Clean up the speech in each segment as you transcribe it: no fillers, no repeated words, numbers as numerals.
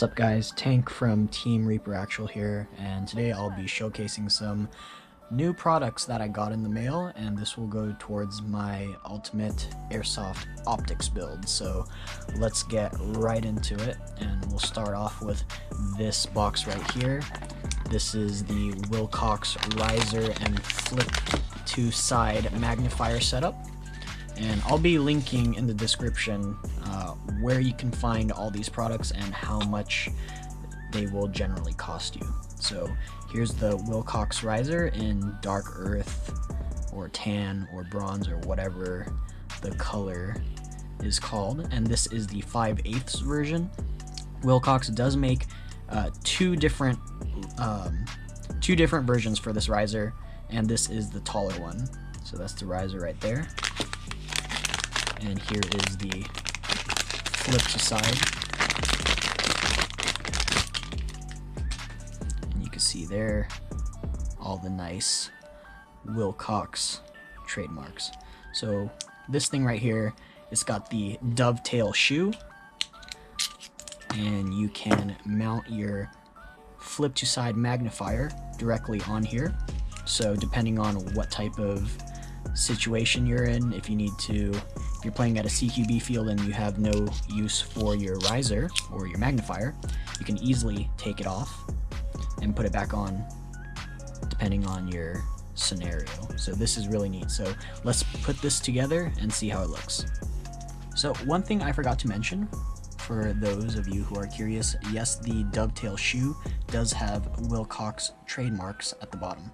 What's up guys, Tank from Team Reaper Actual here, and today I'll be showcasing some new products that I got in the mail, and this will go towards my ultimate Airsoft optics build. So let's get right into it, and we'll start off with this box right here. This is the Wilcox riser and flip to side magnifier setup, and I'll be linking in the description where you can find all these products and how much they will generally cost you. So here's the Wilcox riser in dark earth or tan or bronze or whatever the color is called, and this is the 5/8 version. Wilcox does make two different versions for this riser, and this is the taller one. So that's the riser right there, and here is the flip to side, and you can see there all the nice Wilcox trademarks. So this thing right here, it's got the dovetail shoe, and you can mount your flip to side magnifier directly on here. So depending on what type of situation you're in, if you're playing at a CQB field and you have no use for your riser or your magnifier, you can easily take it off and put it back on depending on your scenario. So this is really neat. So let's put this together and see how it looks. So one thing I forgot to mention, for those of you who are curious, yes, the dovetail shoe does have Wilcox trademarks at the bottom.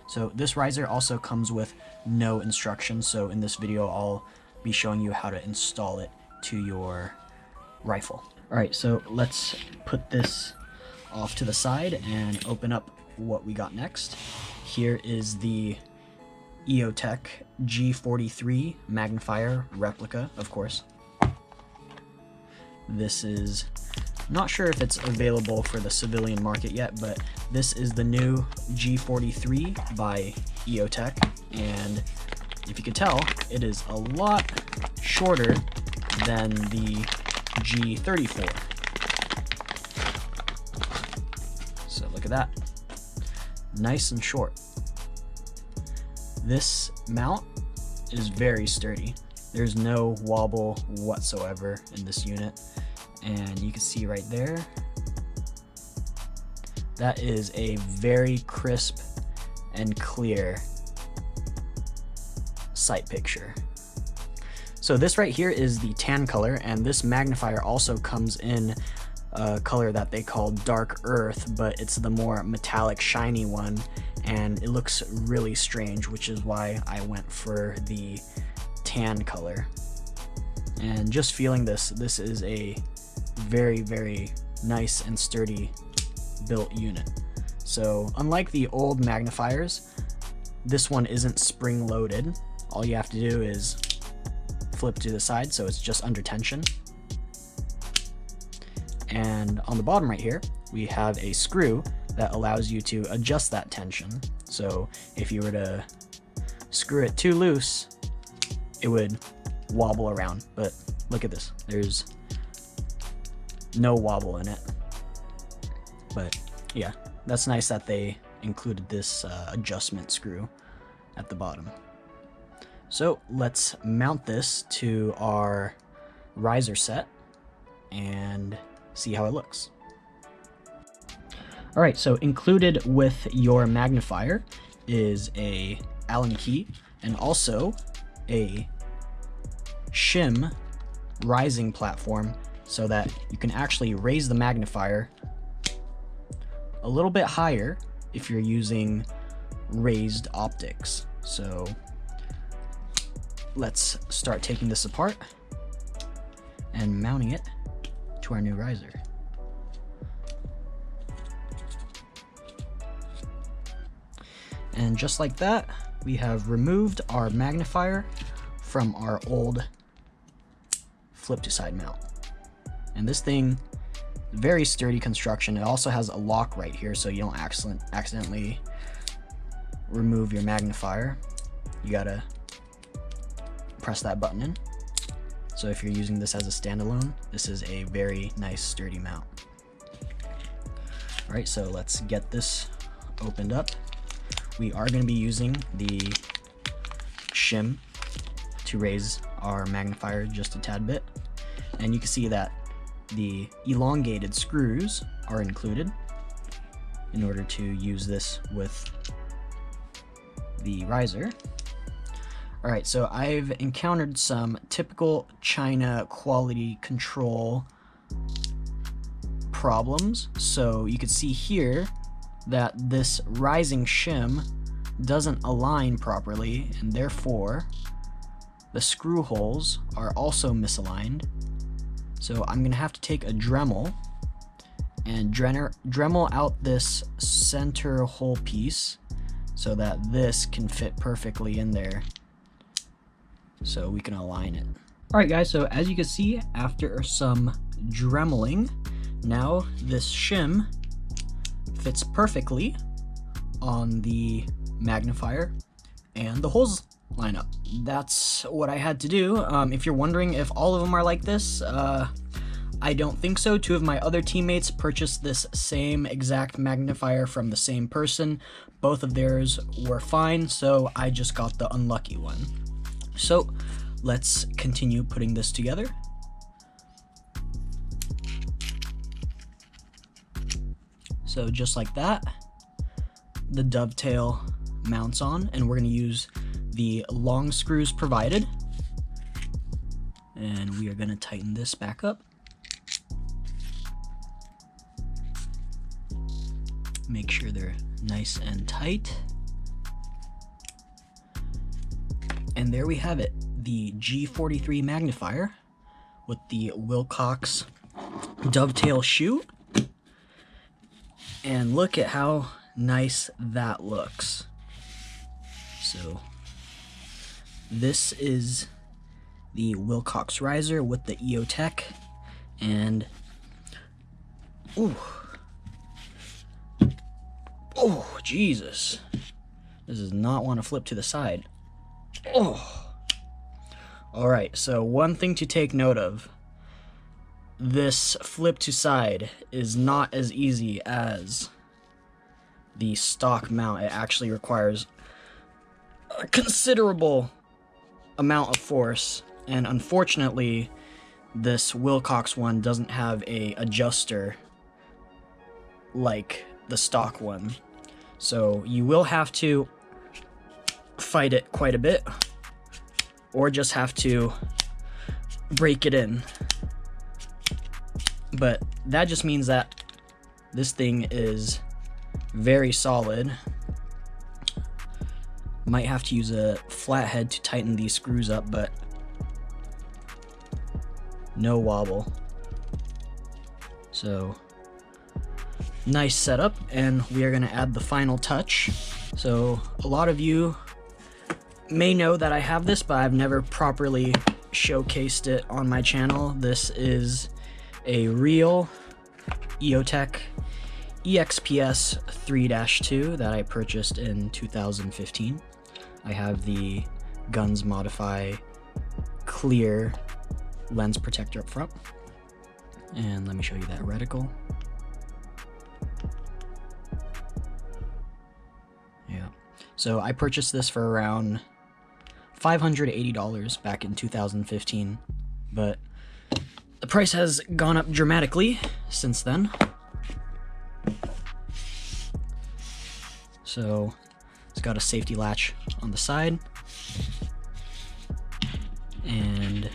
So this riser also comes with no instructions, so in this video I'll be showing you how to install it to your rifle. Alright, so let's put this off to the side and open up what we got next. Here is the Eotech G43 magnifier replica, of course. This is, not sure if it's available for the civilian market yet, but this is the new G43 by Eotech, and if you could tell, it is a lot shorter than the G34. So look at that, nice and short. This mount is very sturdy. There's no wobble whatsoever in this unit, and you can see right there, that is a very crisp and clear sight picture. So this right here is the tan color, and this magnifier also comes in a color that they call dark earth, but it's the more metallic shiny one, and it looks really strange, which is why I went for the tan color. And just feeling this is a very, very nice and sturdy built unit. So unlike the old magnifiers, this one isn't spring loaded. All you have to do is flip to the side, so it's just under tension. And on the bottom right here, we have a screw that allows you to adjust that tension. So if you were to screw it too loose, it would wobble around, but look at this, there's no wobble in it. But yeah, that's nice that they included this adjustment screw at the bottom. So let's mount this to our riser set and see how it looks. Alright, so included with your magnifier is a Allen key and also a shim rising platform, so that you can actually raise the magnifier a little bit higher if you're using raised optics. So let's start taking this apart and mounting it to our new riser. And just like that, we have removed our magnifier from our old flip to side mount. And this thing, very sturdy construction. It also has a lock right here, so you don't accidentally remove your magnifier. You gotta press that button in. So if you're using this as a standalone, this is a very nice sturdy mount. All right, so let's get this opened up. We are going to be using the shim to raise our magnifier just a tad bit. And you can see that the elongated screws are included in order to use this with the riser. All right, so I've encountered some typical China quality control problems. So you can see here that this rising shim doesn't align properly, and therefore the screw holes are also misaligned. So I'm gonna have to take a Dremel and Dremel out this center hole piece so that this can fit perfectly in there so we can align it. All right guys, so as you can see, after some dremeling, now this shim fits perfectly on the magnifier and the holes line up. That's what I had to do. If you're wondering if all of them are like this, I don't think so. Two of my other teammates purchased this same exact magnifier from the same person. Both of theirs were fine, so I just got the unlucky one. So let's continue putting this together. So just like that, the dovetail mounts on, and we're going to use the long screws provided, and we are going to tighten this back up. Make sure they're nice and tight. And there we have it, the G43 magnifier with the Wilcox dovetail shoe. And look at how nice that looks. So this is the Wilcox riser with the Eotech, and oh Jesus, this does not want to flip to the side. Oh, all right, so one thing to take note of: this flip to side is not as easy as the stock mount. It actually requires a considerable amount of force, and unfortunately this Wilcox one doesn't have a adjuster like the stock one, so you will have to fight it quite a bit, or just have to break it in. But that just means that this thing is very solid. Might have to use a flathead to tighten these screws up, but no wobble. So nice setup, and we are going to add the final touch. So a lot of you may know that I have this, but I've never properly showcased it on my channel. This is a real Eotech EXPS3 that I purchased in 2015. I have the Guns Modify clear lens protector up front, and let me show you that reticle. Yeah, so I purchased this for around $580 back in 2015, but the price has gone up dramatically since then. So it's got a safety latch on the side, and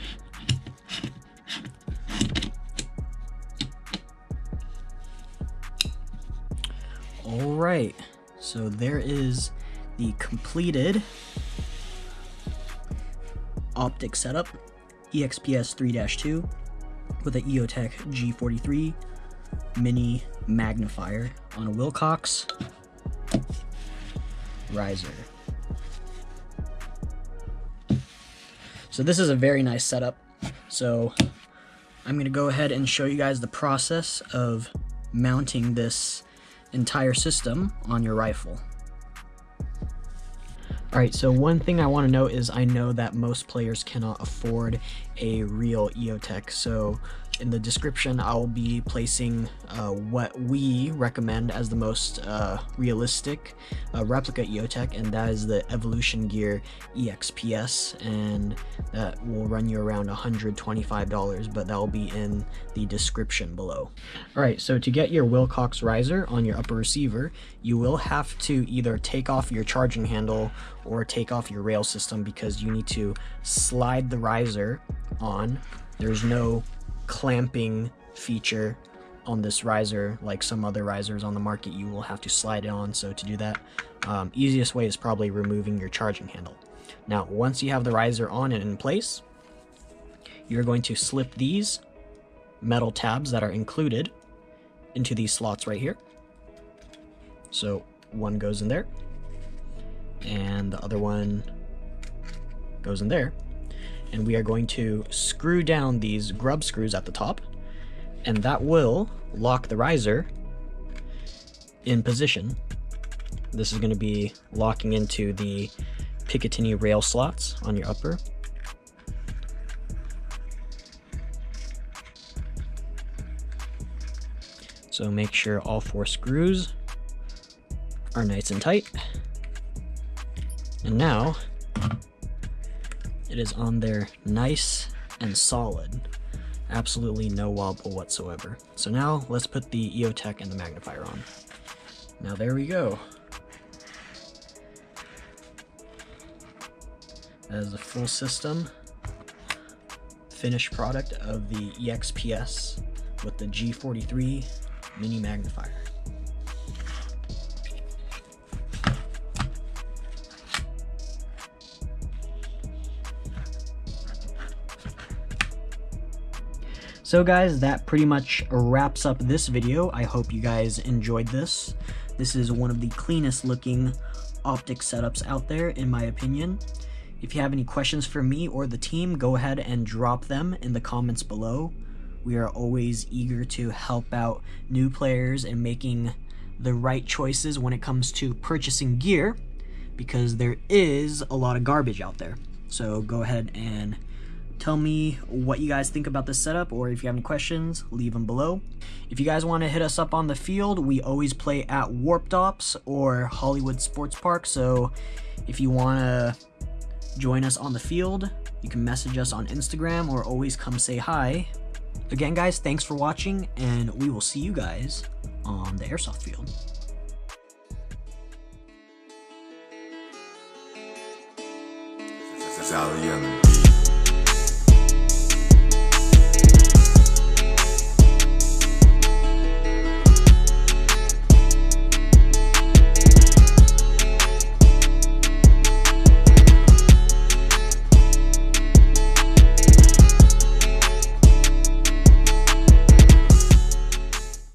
all right, so there is the completed optic setup, EXPS3-2 with the Eotech G43 mini magnifier on a Wilcox riser. So this is a very nice setup. So I'm going to go ahead and show you guys the process of mounting this entire system on your rifle. Alright, so one thing I want to note is I know that most players cannot afford a real Eotech, so In the description, I'll be placing what we recommend as the most realistic replica Eotech, and that is the Evolution Gear EXPS, and that will run you around $125, but that will be in the description below. Alright, so to get your Wilcox riser on your upper receiver, you will have to either take off your charging handle or take off your rail system, because you need to slide the riser on. There's no clamping feature on this riser like some other risers on the market. You will have to slide it on. So to do that, easiest way is probably removing your charging handle. Now once you have the riser on and in place, you're going to slip these metal tabs that are included into these slots right here. So one goes in there and the other one goes in there. And we are going to screw down these grub screws at the top, and that will lock the riser in position. This is going to be locking into the Picatinny rail slots on your upper. So make sure all 4 screws are nice and tight. And now it is on there nice and solid. Absolutely no wobble whatsoever. So now let's put the Eotech and the magnifier on. Now there we go. That is the full system finished product of the EXPS with the G43 mini magnifier. So guys, that pretty much wraps up this video. I hope you guys enjoyed this. This is one of the cleanest looking optic setups out there, in my opinion. If you have any questions for me or the team, go ahead and drop them in the comments below. We are always eager to help out new players and making the right choices when it comes to purchasing gear, because there is a lot of garbage out there. So go ahead and tell me what you guys think about this setup, or if you have any questions, leave them below. If you guys want to hit us up on the field, we always play at Warped Ops or Hollywood Sports Park, so if you want to join us on the field, you can message us on Instagram or always come say hi. Again guys, thanks for watching, and we will see you guys on the airsoft field. It's allwin.